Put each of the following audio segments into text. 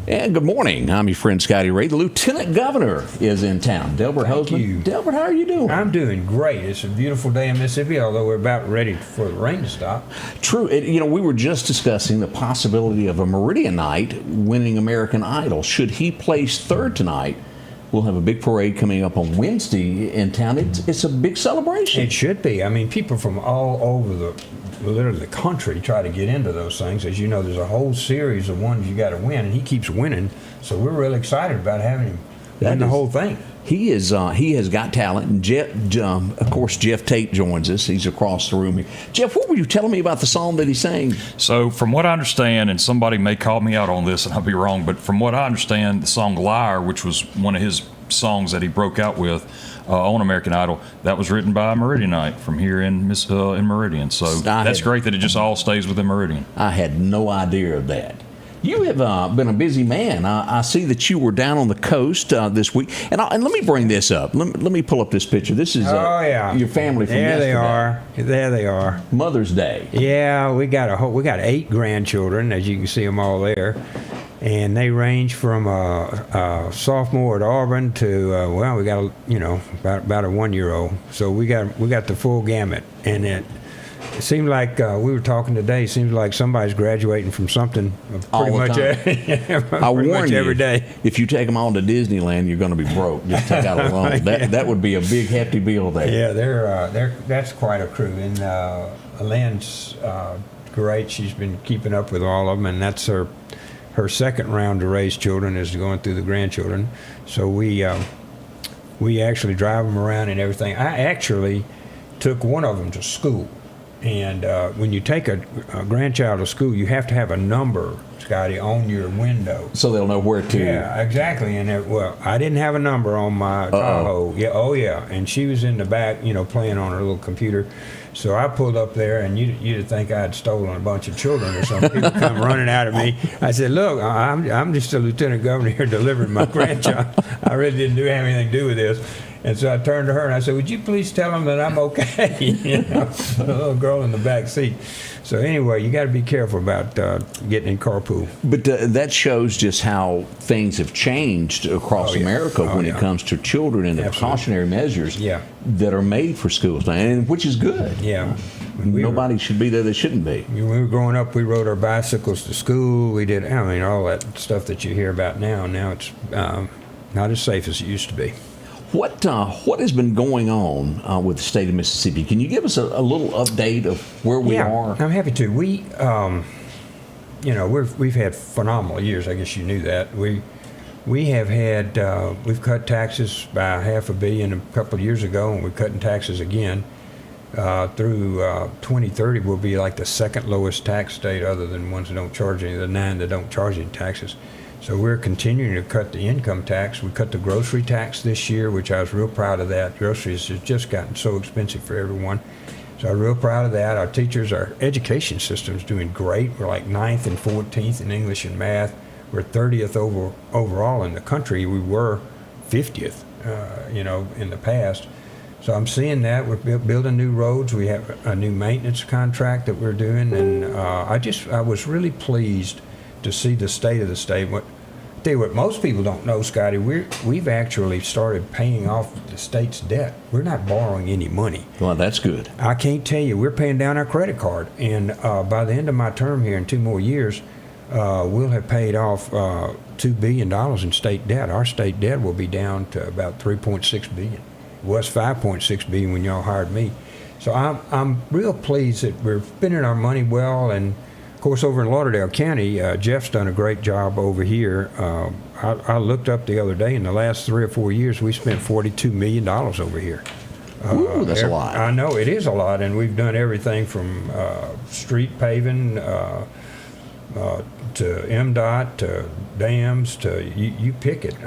And good morning. I'm your friend Scotty Ray. The Lieutenant Governor is in town. Delbert Hoseman. You. Delbert, how are you doing? I'm doing great. It's a beautiful day in Mississippi, although we're about ready for the rain to stop. True. We were just discussing the possibility of a Meridian Knight winning American Idol. Should he place third tonight, we'll have a big parade coming up on Wednesday in town. It's a big celebration. It should be. I mean, people from all over literally the country try to get into those things. As you know, there's a whole series of ones you got to win, and he keeps winning. So we're really excited about having him win the whole thing. He has got talent, and of course, Jeff Tate joins us. He's across the room here. Jeff, what were you telling me about the song that he sang? So, from what I understand, and somebody may call me out on this, and I'll be wrong, but from what I understand, the song "Liar," which was one of his songs that he broke out with on American Idol, that was written by a Meridian Knight from here in Meridian. So that's great that it just all stays within Meridian. I had no idea of that. You have been a busy man. I see that you were down on the coast this week. And let me bring this up. Let me pull up this picture. This is your family from yesterday. There they are. Mother's Day. Yeah, we got 8 grandchildren, as you can see them all there. And they range from a sophomore at Auburn to we got about a 1-year-old. So we got the full gamut. And it seemed like we were talking today. It seems like somebody's graduating from something pretty much every day. If you take them all to Disneyland, you're going to be broke. Just take out a loan. That would be a big hefty bill there. Yeah, that's quite a crew. And Elaine's great. She's been keeping up with all of them, and that's her second round to raise children is going through the grandchildren. So we actually drive them around and everything. I actually took one of them to school. And when you take a grandchild to school, you have to have a number, Scotty, on your window. So they'll know where to. Yeah, exactly. And I didn't have a number on my Tahoe. Yeah, and she was in the back, playing on her little computer. So I pulled up there, and you'd think I had stolen a bunch of children or something. People come running out of me. I said, "Look, I'm just a lieutenant governor here delivering my grandchild. I really didn't have anything to do with this." And so I turned to her and I said, "Would you please tell them that I'm okay?" A little girl in the back seat. So anyway, you got to be careful about getting in carpool. But that shows just how things have changed across America when it comes to children and the precautionary measures that are made for schools now, and which is good. Yeah. Nobody should be there that shouldn't be. When we were growing up, we rode our bicycles to school. We did, all that stuff that you hear about now. Now it's not as safe as it used to be. What has been going on with the state of Mississippi? Can you give us a little update of where we are? I'm happy to. We've had phenomenal years. I guess you knew that. We have had we've cut taxes by $500 million a couple of years ago, and we're cutting taxes again. Through 2030, we'll be like the second lowest tax state, other than ones that don't charge any. The 9 that don't charge any taxes. So we're continuing to cut the income tax. We cut the grocery tax this year, which I was real proud of that. Groceries has just gotten so expensive for everyone. So I'm real proud of that. Our teachers, our education system is doing great. We're like 9th and 14th in English and math. We're 30th overall in the country. We were 50th, in the past. So I'm seeing that. We're building new roads. We have a new maintenance contract that we're doing. And I was really pleased to see the state of the state. Tell you what, most people don't know, Scotty, we've actually started paying off the state's debt. We're not borrowing any money. Well, that's good. I can't tell you, we're paying down our credit card. And by the end of my term here in 2 more years, we'll have paid off $2 billion in state debt. Our state debt will be down to about $3.6 billion. It was $5.6 billion when y'all hired me. So I'm real pleased that we're spending our money well. And of course, over in Lauderdale County, Jeff's done a great job over here. I looked up the other day, in the last 3 or 4 years, we spent $42 million over here. Ooh, that's a lot. I know, it is a lot, and we've done everything from street paving to MDOT to dams to, you pick it,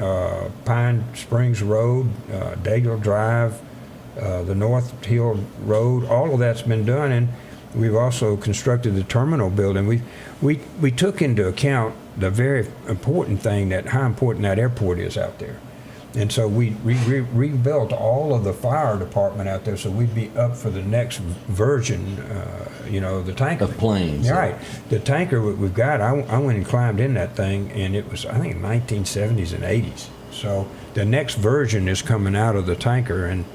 Pine Springs Road, Daigle Drive, the North Hill Road, all of that's been done. And we've also constructed the terminal building. We took into account the very important thing, that how important that airport is out there. And so we rebuilt all of the fire department out there, so we'd be up for the next version, the tanker. Of planes. Yeah, right. The tanker we've got, I went and climbed in that thing, and it was, I think, 1970s and 80s. So the next version is coming out of the tanker, and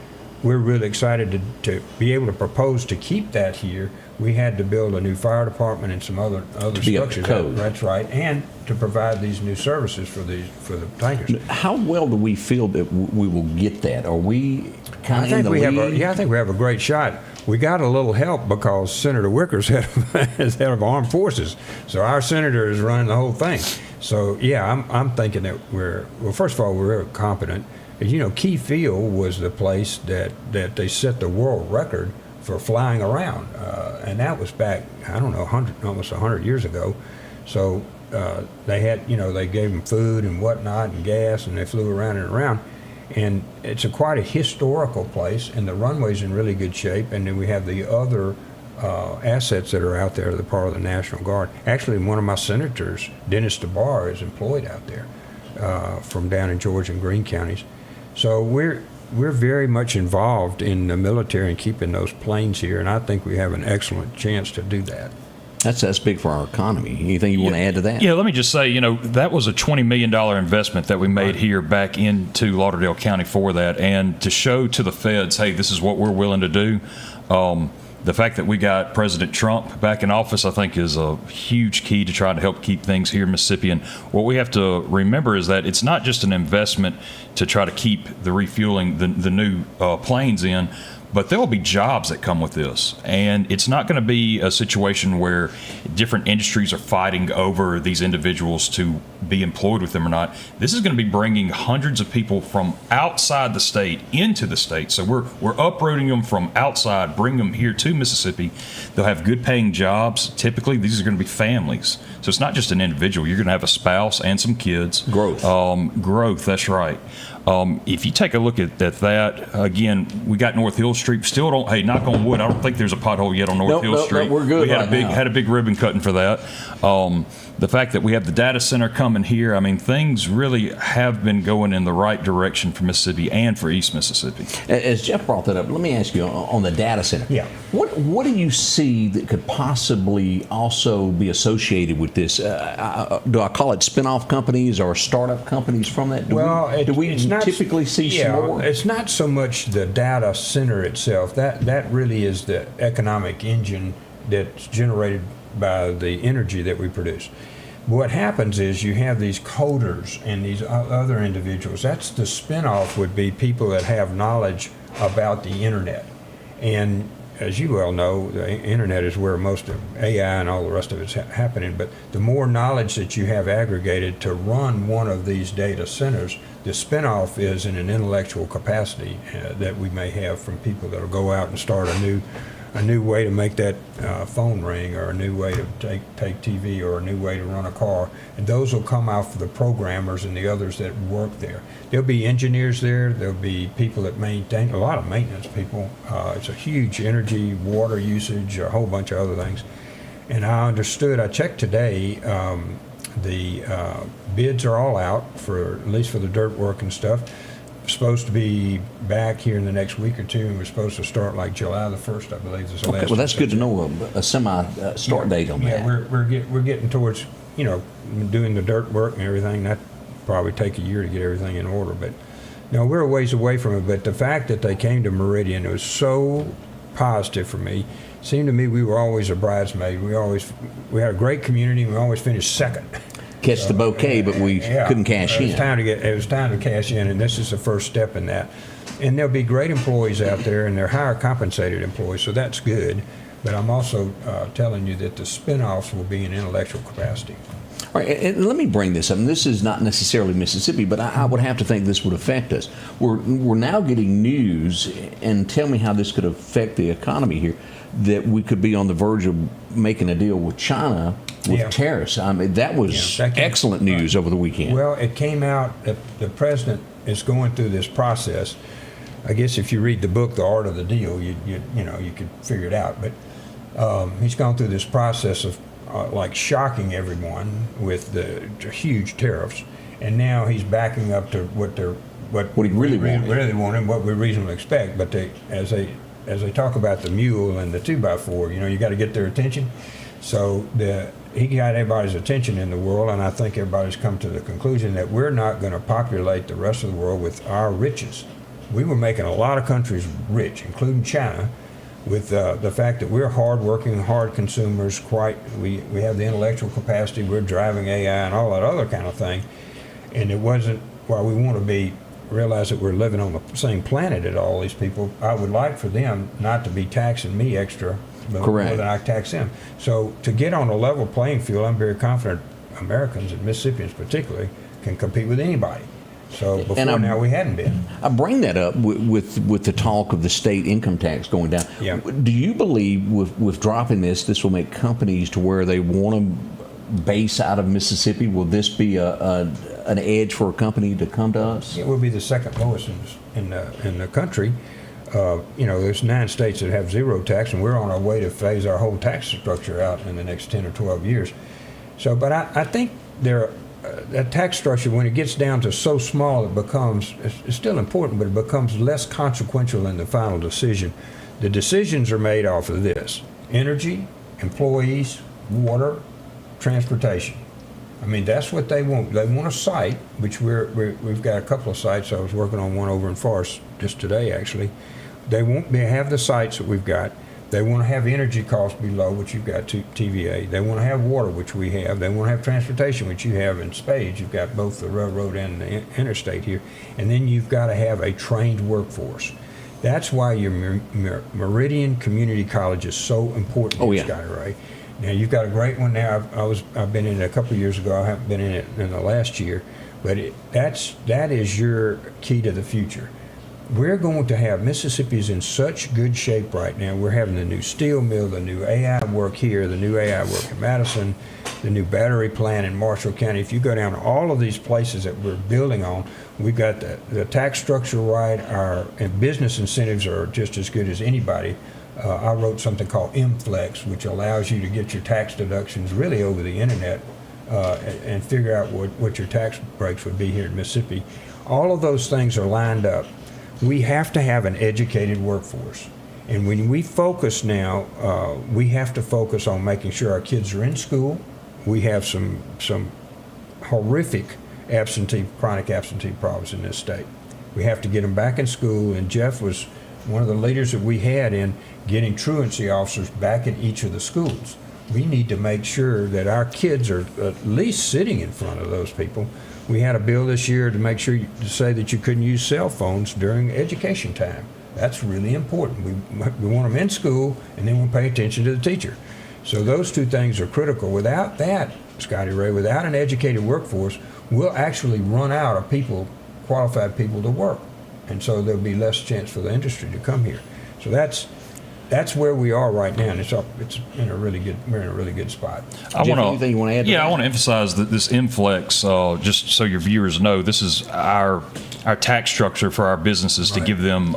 we're really excited to be able to propose to keep that here. We had to build a new fire department and some other structures. That's right, and to provide these new services for the tankers. How well do we feel that we will get that? Are we kind of in the lead? I think we have a great shot. We got a little help because Senator Wicker's is head of armed forces, so our senator is running the whole thing. So yeah, I'm thinking that first of all, we're very competent. Key Field was the place that they set the world record for flying around, and that was back, I don't know, almost 100 years ago. So they had, they gave them food and whatnot and gas, and they flew around and around. And it's quite a historical place, and the runway's in really good shape. And then we have the other assets that are out there, the part of the National Guard. Actually, one of my senators, Dennis DeBar, is employed out there from down in Georgia and Greene counties. So we're very much involved in the military and keeping those planes here, and I think we have an excellent chance to do that. That's big for our economy. Anything you want to add to that? Yeah, let me just say, that was a $20 million investment that we made here back into Lauderdale County for that, and to show to the feds, hey, this is what we're willing to do. The fact that we got President Trump back in office, I think, is a huge key to trying to help keep things here in Mississippi. And what we have to remember is that it's not just an investment to try to keep the refueling, the new planes in, but there will be jobs that come with this. And it's not going to be a situation where different industries are fighting over these individuals to be employed with them or not. This is going to be bringing hundreds of people from outside the state into the state. So we're uprooting them from outside, bringing them here to Mississippi. They'll have good paying jobs. Typically, these are going to be families. So it's not just an individual. You're going to have a spouse and some kids. Growth. Growth, that's right. If you take a look at that, again, we got North Hill Street. Still don't, hey, knock on wood, I don't think there's a pothole yet on North Hill Street. We're good. We had had a big ribbon cutting for that. The fact that we have the data center coming here, I mean, things really have been going in the right direction for Mississippi and for East Mississippi. As Jeff brought that up, let me ask you on the data center. Yeah. What do you see that could possibly also be associated with this? Do I call it spin-off companies or startup companies from that? Do we typically see some more? It's not so much the data center itself. That really is the economic engine that's generated by the energy that we produce. What happens is you have these coders and these other individuals. That's the spinoff, would be people that have knowledge about the internet. And as you well know, the internet is where most of AI and all the rest of it's happening. But the more knowledge that you have aggregated to run one of these data centers, the spinoff is in an intellectual capacity that we may have from people that will go out and start a new way to make that phone ring, or a new way to take TV, or a new way to run a car. And those will come out for the programmers and the others that work there. There'll be engineers there. There'll be people that maintain, a lot of maintenance people. It's a huge energy, water usage, a whole bunch of other things. And I checked today, the bids are all out, at least for the dirt work and stuff. Supposed to be back here in the next week or two, and we're supposed to start like July the 1st, I believe. Is the last. Well, that's good to know a semi start date on that. Yeah, we're getting towards, doing the dirt work and everything. That probably take a year to get everything in order, but we're a ways away from it. But the fact that they came to Meridian, it was so positive for me. It seemed to me we were always a bridesmaid. We had a great community. We always finished second. Catch the bouquet, but we couldn't cash in. It was time to cash in, and this is the first step in that. And there'll be great employees out there, and they're higher compensated employees, so that's good. But I'm also telling you that the spinoffs will be in intellectual capacity. All right, and let me bring this up. And this is not necessarily Mississippi, but I would have to think this would affect us. We're now getting news, and tell me how this could affect the economy here, that we could be on the verge of making a deal with China with tariffs. I mean, that was excellent news over the weekend. Well, it came out that the president is going through this process. I guess if you read the book, The Art of the Deal, you could figure it out. But he's gone through this process of like shocking everyone with the huge tariffs, and now he's backing up to what they're What he really wanted. Really wanted, what we reasonably expect. But as they talk about the mule and the 2x4, you got to get their attention. So he got everybody's attention in the world, and I think everybody's come to the conclusion that we're not going to populate the rest of the world with our riches. We were making a lot of countries rich, including China, with the fact that we're hard-working, hard consumers. We have the intellectual capacity. We're driving AI and all that other kind of thing. And it wasn't, while we want to realize that we're living on the same planet as all these people, I would like for them not to be taxing me extra more than I tax them. So to get on a level playing field, I'm very confident Americans, and Mississippians particularly, can compete with anybody. So before now we hadn't been. I bring that up with the talk of the state income tax going down. Yeah. Do you believe with dropping this will make companies to where they want to base out of Mississippi? Will this be an edge for a company to come to us? It will be the second lowest in the country. There's 9 states that have zero tax, and we're on our way to phase our whole tax structure out in the next 10 or 12 years. So, but I think that tax structure, when it gets down to so small, it's still important, but it becomes less consequential in the final decision. The decisions are made off of this: energy, employees, water, transportation. I mean, that's what they want. They want a site, which we've got a couple of sites. I was working on one over in Forest just today, actually. They have the sites that we've got. They want to have energy costs be low, which you've got TVA. They want to have water, which we have. They want to have transportation, which you have in spades. You've got both the railroad and the interstate here. And then you've got to have a trained workforce. That's why your Meridian Community College is so important. Oh, yeah. Scotty Ray. Now, you've got a great one now. I've been in it a couple of years ago. I haven't been in it in the last year. But that is your key to the future. We're going to have, Mississippi's in such good shape right now. We're having the new steel mill, the new AI work here, the new AI work in Madison, the new battery plant in Marshall County. If you go down to all of these places that we're building on, we've got the tax structure right. Our business incentives are just as good as anybody. I wrote something called MFlex, which allows you to get your tax deductions really over the internet and figure out what your tax breaks would be here in Mississippi. All of those things are lined up. We have to have an educated workforce. And when we focus now, we have to focus on making sure our kids are in school. We have some horrific chronic absentee problems in this state. We have to get them back in school, and Jeff was one of the leaders that we had in getting truancy officers back in each of the schools. We need to make sure that our kids are at least sitting in front of those people. We had a bill this year to make sure to say that you couldn't use cell phones during education time. That's really important. We want them in school, and then we'll pay attention to the teacher. So those two things are critical. Without that, Scotty Ray, without an educated workforce, we'll actually run out of qualified people to work. And so there'll be less chance for the industry to come here. So that's where we are right now, and we're in a really good spot. Anything you want to add to that? I want to emphasize that this MFlex, just so your viewers know, this is our tax structure for our businesses to give them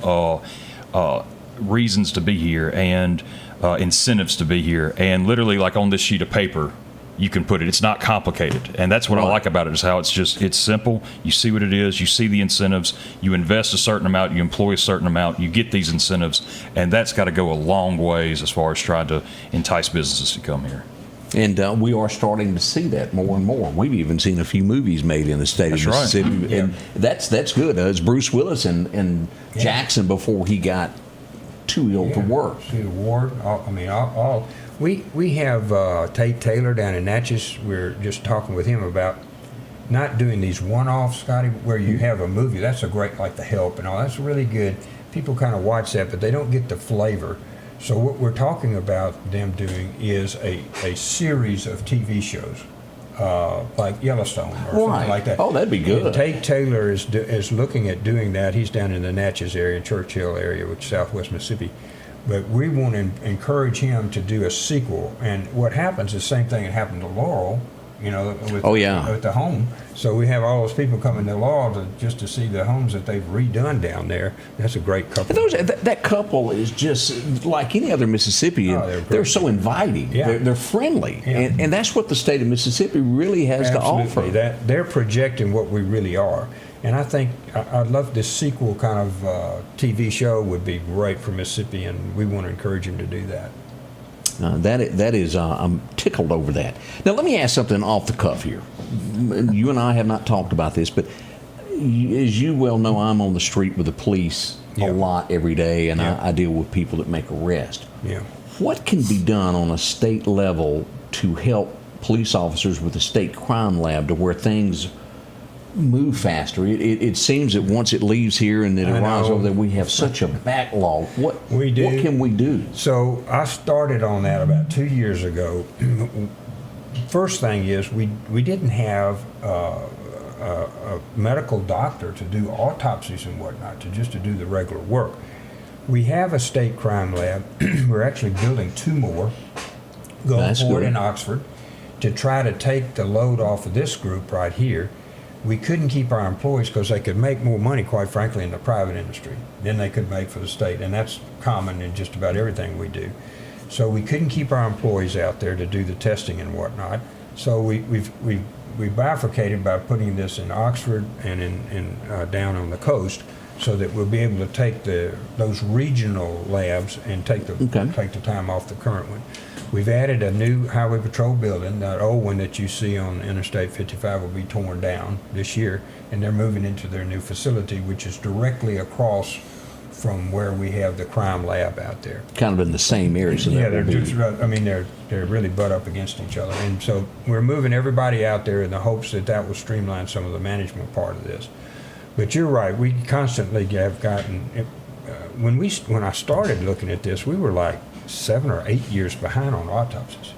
reasons to be here and incentives to be here. And literally, like on this sheet of paper, you can put it. It's not complicated, and that's what I like about it, is how it's simple. You see what it is. You see the incentives. You invest a certain amount. You employ a certain amount. You get these incentives, and that's got to go a long ways as far as trying to entice businesses to come here. And we are starting to see that more and more. We've even seen a few movies made in the state of Mississippi, right. And that's good. It's Bruce Willis and Jackson before he got too ill to work. See the ward. All. We have Tate Taylor down in Natchez. We're just talking with him about not doing these one-offs, Scotty, where you have a movie. That's a great, like The Help and all. That's really good. People kind of watch that, but they don't get the flavor. So what we're talking about them doing is a series of TV shows, like Yellowstone or something like that. Oh, that'd be good. And Tate Taylor is looking at doing that. He's down in the Natchez area, Churchill area, which is southwest Mississippi. But we want to encourage him to do a sequel. And what happens is the same thing that happened to Laurel, with the home. So we have all those people coming to Laurel just to see the homes that they've redone down there. That's a great couple. That couple is just like any other Mississippian. They're so inviting. Yeah. They're friendly. Yeah. And that's what the state of Mississippi really has to offer. They're projecting what we really are. And I think I'd love this sequel kind of TV show would be great for Mississippi, and we want to encourage him to do that. That is, I'm tickled over that. Now, let me ask something off the cuff here. You and I have not talked about this, but as you well know, I'm on the street with the police a lot every day, and I deal with people that make arrests. Yeah. What can be done on a state level to help police officers with the state crime lab to where things move faster? It seems that once it leaves here and it arrives over there, we have such a backlog. What can we do? So I started on that about 2 years ago. First thing is we didn't have a medical doctor to do autopsies and whatnot, to do the regular work. We have a state crime lab. We're actually building 2 more, Gulfport and Oxford, to try to take the load off of this group right here. We couldn't keep our employees because they could make more money, quite frankly, in the private industry than they could make for the state, and that's common in just about everything we do. So we couldn't keep our employees out there to do the testing and whatnot. So we bifurcated by putting this in Oxford and in down on the coast, so that we'll be able to take those regional labs and take the time off the current one. We've added a new highway patrol building. That old one that you see on Interstate 55 will be torn down this year, and they're moving into their new facility, which is directly across from where we have the crime lab out there. Kind of in the same area. So they're just, I mean, they're really butt up against each other, and so we're moving everybody out there in the hopes that will streamline some of the management part of this. But you're right. We constantly have gotten. When I started looking at this, we were like 7 or 8 years behind on autopsies.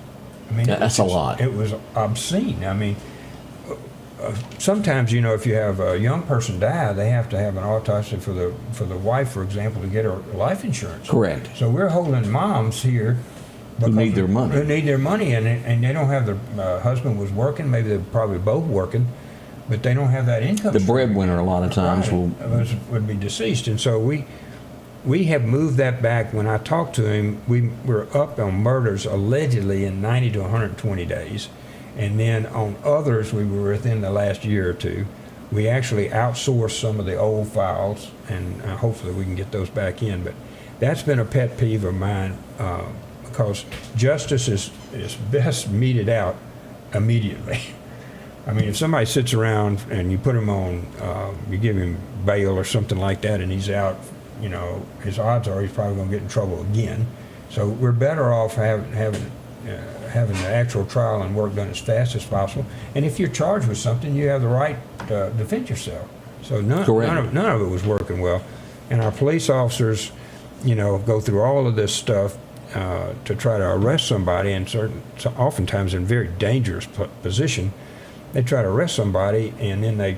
I mean, that's a lot. It was obscene. I mean, sometimes if you have a young person die, they have to have an autopsy for the wife, for example, to get her life insurance. Correct. So we're holding moms here who need their money. Who need their money, and they don't have their husband was working. Maybe they're probably both working, but they don't have that income. The breadwinner a lot of times would be deceased, and so we have moved that back. When I talked to him, we're up on murders allegedly in 90 to 120 days, and then on others we were within the last year or two. We actually outsourced some of the old files, and hopefully we can get those back in. But that's been a pet peeve of mine, because justice is best meted out immediately. I mean, if somebody sits around and you put him on, you give him bail or something like that, and he's out, his odds are he's probably going to get in trouble again. So we're better off having the actual trial and work done as fast as possible. And if you're charged with something, you have the right to defend yourself. So none of it was working well. And our police officers, go through all of this stuff to try to arrest somebody, and oftentimes in a very dangerous position. They try to arrest somebody, and then they,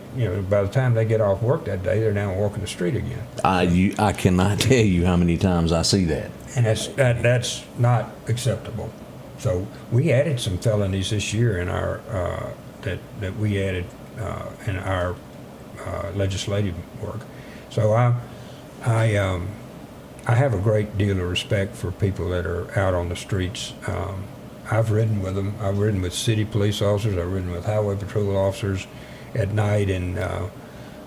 by the time they get off work that day, they're down walking the street again. I cannot tell you how many times I see that. And that's not acceptable. So we added some felonies this year in our that we added in our legislative work. So I have a great deal of respect for people that are out on the streets. I've ridden with them. I've ridden with city police officers. I've ridden with highway patrol officers at night, and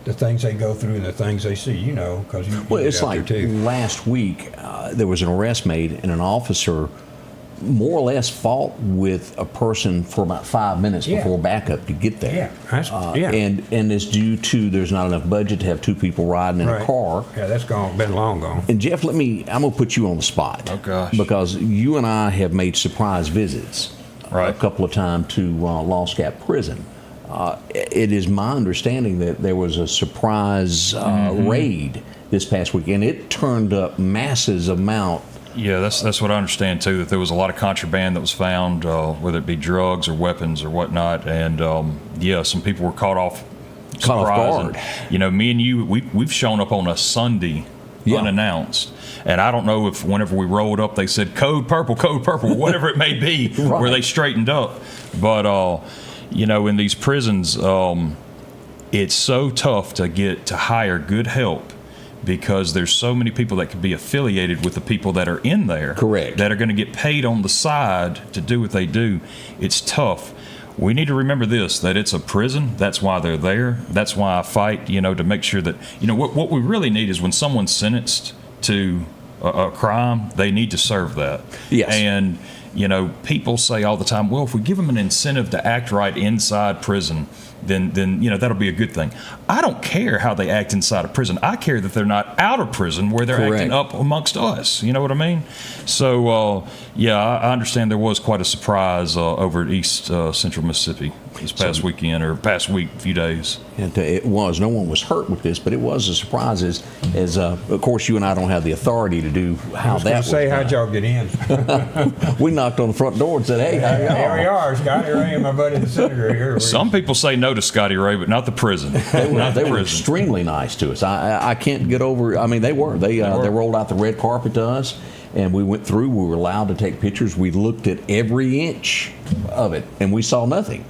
the things they go through and the things they see, because it's like last week there was an arrest made, and an officer more or less fought with a person for about 5 minutes before backup to get there. And it's due to there's not enough budget to have 2 people riding in a car. Yeah, that's been long gone. And Jeff, I'm going to put you on the spot. Oh, gosh. Because you and I have made surprise visits a couple of times to Lost Gap Prison. It is my understanding that there was a surprise raid this past week, and it turned up massive amount. Yeah, that's what I understand too. That there was a lot of contraband that was found, whether it be drugs or weapons or whatnot, and some people were caught off guard. And, me and you, we've shown up on a Sunday unannounced, and I don't know if whenever we rolled up they said code purple, whatever it may be, where they straightened up. But in these prisons, it's so tough to hire good help, because there's so many people that could be affiliated with the people that are in there. Correct. That are going to get paid on the side to do what they do. It's tough. we need to remember this, that it's a prison. That's why they're there. That's why I fight, to make sure that, what we really need is when someone's sentenced to a crime, they need to serve that. Yes. And, people say all the time, well, if we give them an incentive to act right inside prison, then that'll be a good thing. I don't care how they act inside a prison. I care that they're not out of prison where they're Correct. acting up amongst us. You know what I mean? So, I understand there was quite a surprise over at East Central Mississippi this past weekend, or past week, few days. And it was. No one was hurt with this, but it was a surprise. As of course, you and I don't have the authority to do how that was Say, done. how'd y'all get in? We knocked on the front door and said, "Hey, how y'all?" Here we are, Scotty Ray and my buddy the senator here. Some people say no to Scotty Ray, but not the prison. They were extremely nice to us. I can't get over. I mean, they were. They rolled out the red carpet to us, and we went through. We were allowed to take pictures. We looked at every inch of it, and we saw nothing.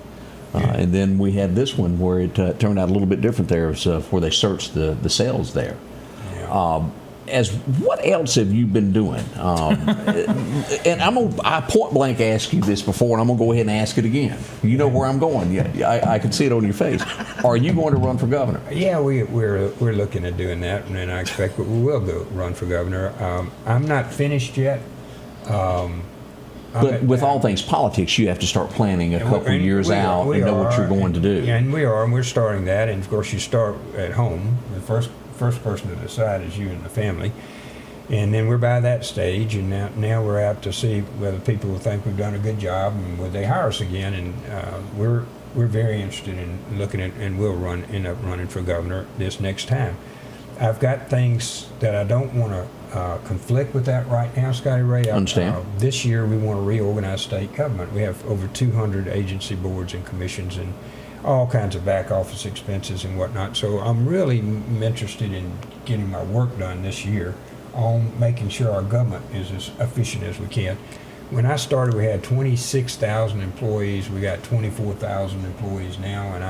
And then we had this one where it turned out a little bit different. There was where they searched the cells there. Yeah. As what else have you been doing? And I point blank asked you this before, and I'm gonna go ahead and ask it again. You know where I'm going. Yeah, I can see it on your face. Are you going to run for governor? Yeah, we're looking at doing that, and I expect we will go run for governor. I'm not finished yet. But with all things politics, you have to start planning a couple of years out and know what you're going to do. Yeah, and we're starting that, and of course you start at home. The first person to decide is you and the family, and then we're by that stage, and now we're out to see whether people will think we've done a good job and would they hire us again. And we're very interested in looking at, and we'll end up running for governor this next time. I've got things that I don't want to conflict with that right now, Scotty Ray. Understand. This year we want to reorganize state government. We have over 200 agency boards and commissions and all kinds of back office expenses and whatnot. So I'm really interested in getting my work done this year on making sure our government is as efficient as we can. When I started, we had 26,000 employees. We got 24,000 employees now, and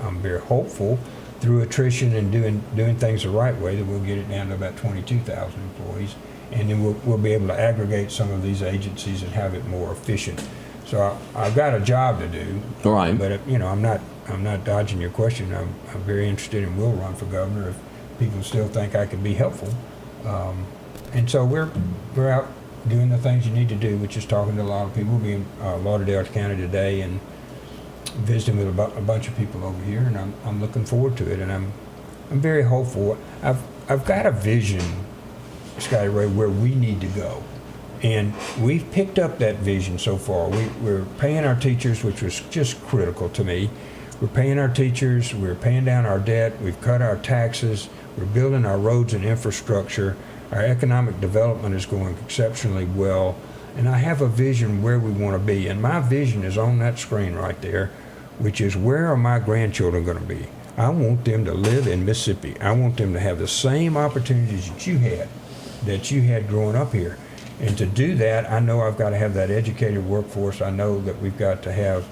I'm very hopeful through attrition and doing things the right way that we'll get it down to about 22,000 employees, and then we'll be able to aggregate some of these agencies and have it more efficient. So I've got a job to do. All right. But I'm not dodging your question. I'm very interested and will run for governor if people still think I can be helpful. And so we're out doing the things you need to do, which is talking to a lot of people. We'll be in Lauderdale County today and visiting with a bunch of people over here, and I'm looking forward to it, and I'm very hopeful. I've got a vision, Scotty Ray, where we need to go, and we've picked up that vision so far. We're paying our teachers, which was just critical to me. We're paying our teachers. We're paying down our debt. We've cut our taxes. We're building our roads and infrastructure. Our economic development is going exceptionally well. And I have a vision where we want to be. And my vision is on that screen right there, which is where are my grandchildren going to be? I want them to live in Mississippi. I want them to have the same opportunities that you had growing up here. And to do that, I know I've got to have that educated workforce. I know that we've got to have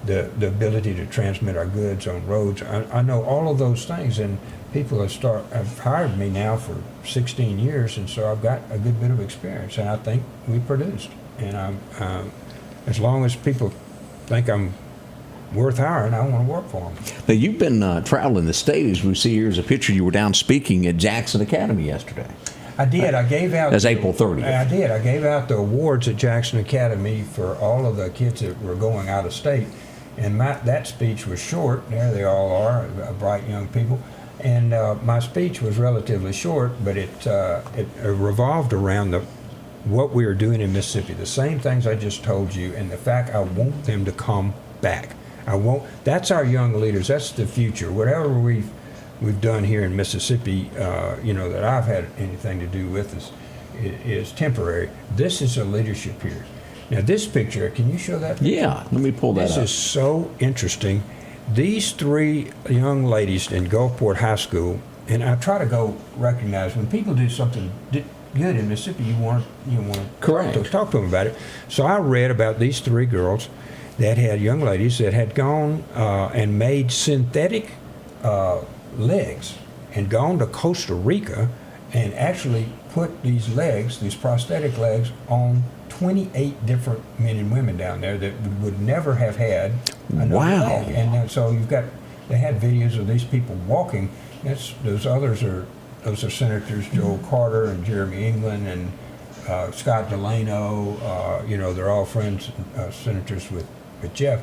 the ability to transmit our goods on roads. I know all of those things, and people have hired me now for 16 years, and so I've got a good bit of experience, and I think we produced. And as long as people think I'm worth hiring, I want to work for them. Now, you've been traveling the state. As we see here is a picture. You were down speaking at Jackson Academy yesterday. I did. I gave out. That's April 30th. I did. I gave out the awards at Jackson Academy for all of the kids that were going out of state, and that speech was short. There they all are, bright young people. And my speech was relatively short, but it revolved around what we are doing in Mississippi, the same things I just told you, and the fact I want them to come back. That's our young leaders. That's the future. Whatever we've done here in Mississippi, that I've had anything to do with is temporary. This is a leadership here. Now, this picture, can you show that picture? Yeah, let me pull that up. This is so interesting. These three young ladies in Gulfport High School, and I try to go recognize when people do something good in Mississippi, you want to talk to them about it. So I read about these three girls that had young ladies that had gone and made synthetic legs and gone to Costa Rica and actually put these prosthetic legs on 28 different men and women down there that would never have had another Wow. dog. And so they had videos of these people walking. Those are Senators Joel Carter and Jeremy England and Scott Delano. They're all friends, senators with Jeff.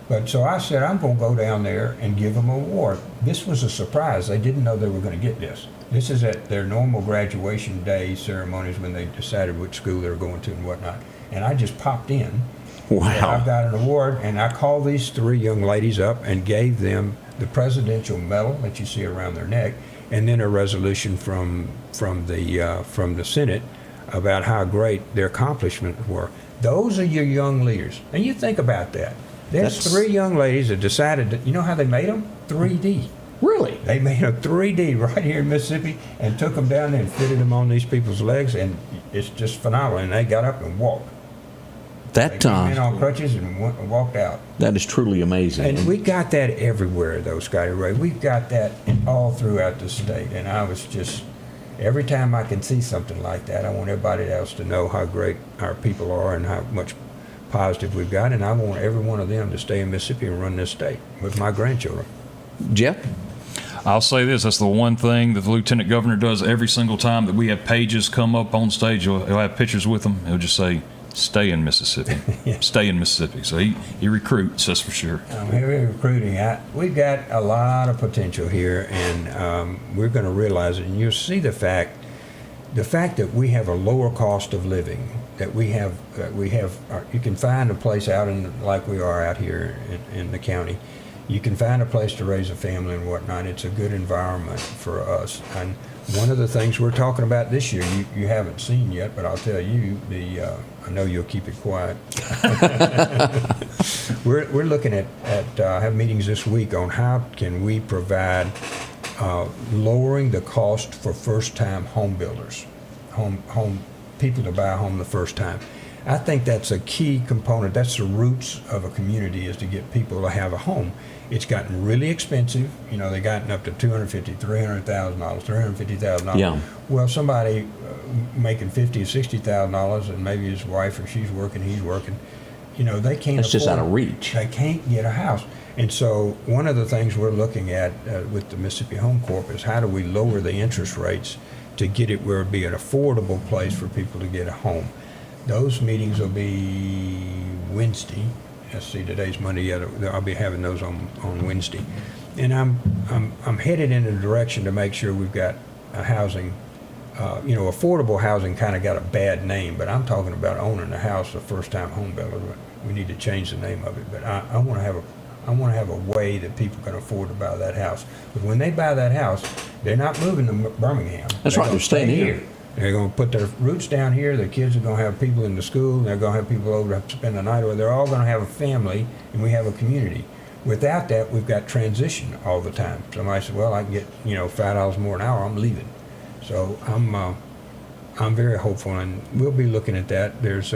But so I said, I'm going to go down there and give them an award. This was a surprise. They didn't know they were going to get this. This is at their normal graduation day ceremonies when they decided which school they were going to and whatnot. And I just popped in. Wow. And I've got an award, and I called these 3 young ladies up and gave them the Presidential Medal that you see around their neck, and then a resolution from the Senate about how great their accomplishments were. Those are your young leaders. And you think about that. There's That's- 3 young ladies that decided that, you know how they made them? 3D. Really? They made a 3D right here in Mississippi and took them down there and fitted them on these people's legs, and it's just phenomenal. And they got up and walked. They That came in on crutches and walked out. that is truly amazing. And we got that everywhere, though, Scotty Ray. We've got that all throughout the state. And I was just, every time I can see something like that, I want everybody else to know how great our people are and how much positive we've got. And I want every one of them to stay in Mississippi and run this state with my grandchildren. Jeff? I'll say this, that's the one thing that the lieutenant governor does every single time that we have pages come up on stage. He'll have pictures with them. He'll just say, stay in Mississippi. Yeah. Stay in Mississippi. So he recruits, that's for sure. Heavy recruiting. We've got a lot of potential here, and we're going to realize it. And you'll see the fact that we have a lower cost of living. That we have, you can find a place out like we are out here in the county. You can find a place to raise a family and whatnot. It's a good environment for us. And one of the things we're talking about this year, you haven't seen yet, but I'll tell you, I know you'll keep it quiet. We're looking at have meetings this week on how can we provide lowering the cost for first-time home builders, home people to buy a home the first time. I think that's a key component. That's the roots of a community, is to get people to have a home. It's gotten really expensive. They've gotten up to $250,000, $300,000, $350,000. Yeah. Well, somebody making $50,000 or $60,000, and maybe his wife or she's working, he's working. They can't. That's just afford- out of reach. They can't get a house. And so one of the things we're looking at with the Mississippi Home Corp is how do we lower the interest rates to get it where it'd be an affordable place for people to get a home. Those meetings will be Wednesday. Let's see, today's Monday yet. I'll be having those on Wednesday. And I'm headed in a direction to make sure we've got a housing, affordable housing kind of got a bad name, but I'm talking about owning a house, a first-time home builder. We need to change the name of it. But I want to have a way that people can afford to buy that house. But when they buy that house, they're not moving to Birmingham. That's right, gonna they're staying stay here. They're going to put their roots down here. Their kids are going to have people in the school. They're going to have people over to spend the night over. They're all going to have a family, and we have a community. Without that, we've got transition all the time. Somebody said, well, I can get, $5 more an hour. I'm leaving. So I'm very hopeful, and we'll be looking at that. There's,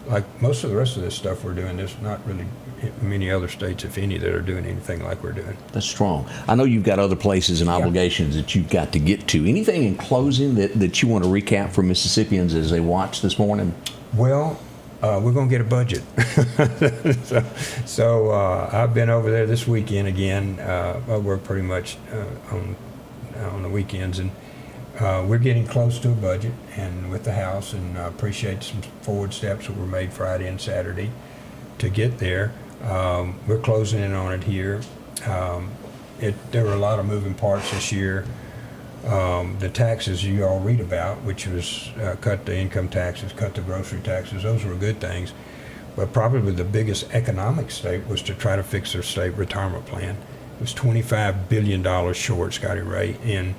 like most of the rest of this stuff we're doing, there's not really many other states, if any, that are doing anything like we're doing. That's strong. I know you've got other places and obligations that you've got to get to. Anything in closing that you want to recap for Mississippians as they watch this morning? Well, we're going to get a budget. so I've been over there this weekend again. I work pretty much on the weekends, and we're getting close to a budget and with the House, and I appreciate some forward steps that were made Friday and Saturday to get there. We're closing in on it here. There were a lot of moving parts this year. The taxes you all read about, which was cut the income taxes, cut the grocery taxes, those were good things. But probably the biggest economic state was to try to fix their state retirement plan. It was $25 billion short, Scotty Ray. And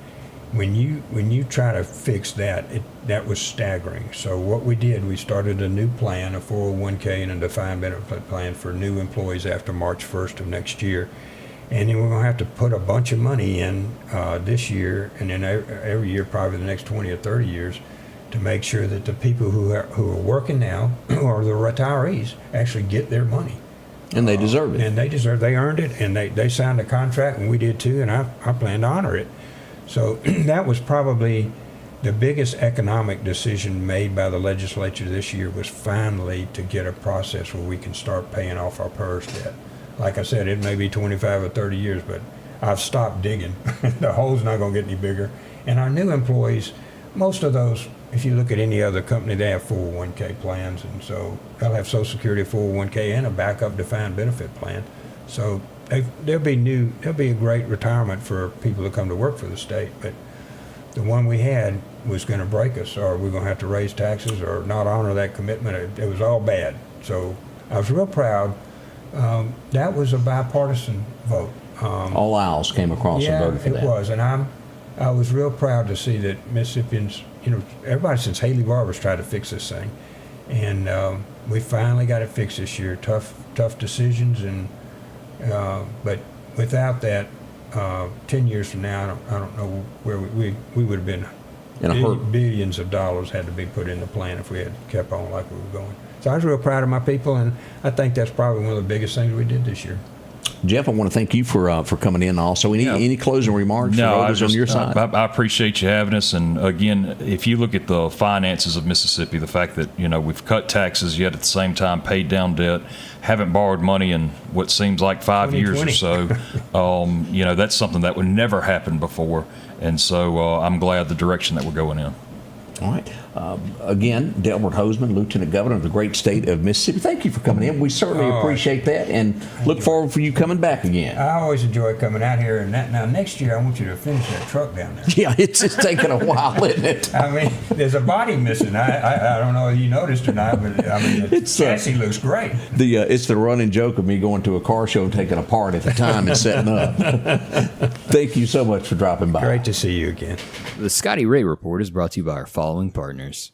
when you try to fix that, that was staggering. So what we did, we started a new plan, a 401k and a defined benefit plan for new employees after March 1st of next year. And then we're going to have to put a bunch of money in this year, and then every year, probably the next 20 or 30 years, to make sure that the people who are working now, or the retirees, actually get their money. And they deserve it. And they earned it, and they signed a contract, and we did too, and I plan to honor it. So that was probably the biggest economic decision made by the legislature this year was finally to get a process where we can start paying off our PERS debt. Like I said, it may be 25 or 30 years, but I've stopped digging. The hole's not going to get any bigger. And our new employees, most of those, if you look at any other company, they have 401k plans, and so they'll have Social Security, 401k, and a backup defined benefit plan. So there'll be a great retirement for people to come to work for the state. But the one we had was going to break us, or we're going to have to raise taxes or not honor that commitment. It was all bad. So I was real proud. That was a bipartisan vote. All aisles came across and voted for that. Yeah, it was, and I was real proud to see that Mississippians, everybody since Haley Barber's tried to fix this thing, and we finally got it fixed this year. Tough decisions, and but without that, 10 years from now, I don't know where we would have been. Billions of dollars had to be put in the plan if we had kept on like we were going. So I was real proud of my people, and I think that's probably one of the biggest things we did this year. Jeff, I want to thank you for coming in also. Any closing remarks for others on your side? I appreciate you having us. And again, if you look at the finances of Mississippi, the fact that, we've cut taxes, yet at the same time paid down debt, haven't borrowed money in what seems like 5 years or so, that's something that would never happen before. And so I'm glad the direction that we're going in. All right. Again, Delbert Hoseman, Lieutenant Governor of the great state of Mississippi. Thank you for coming in. We certainly appreciate that, and look forward for you coming back again. I always enjoy coming out here. And now next year, I want you to finish that truck down there. Yeah, it's taking a while, isn't it? I mean, there's a body missing. I don't know if you noticed or not, but the chassis looks great. It's the running joke of me going to a car show, taking apart at the time and setting up. Thank you so much for dropping by. Great to see you again. The Scotty Ray Report is brought to you by our following partners.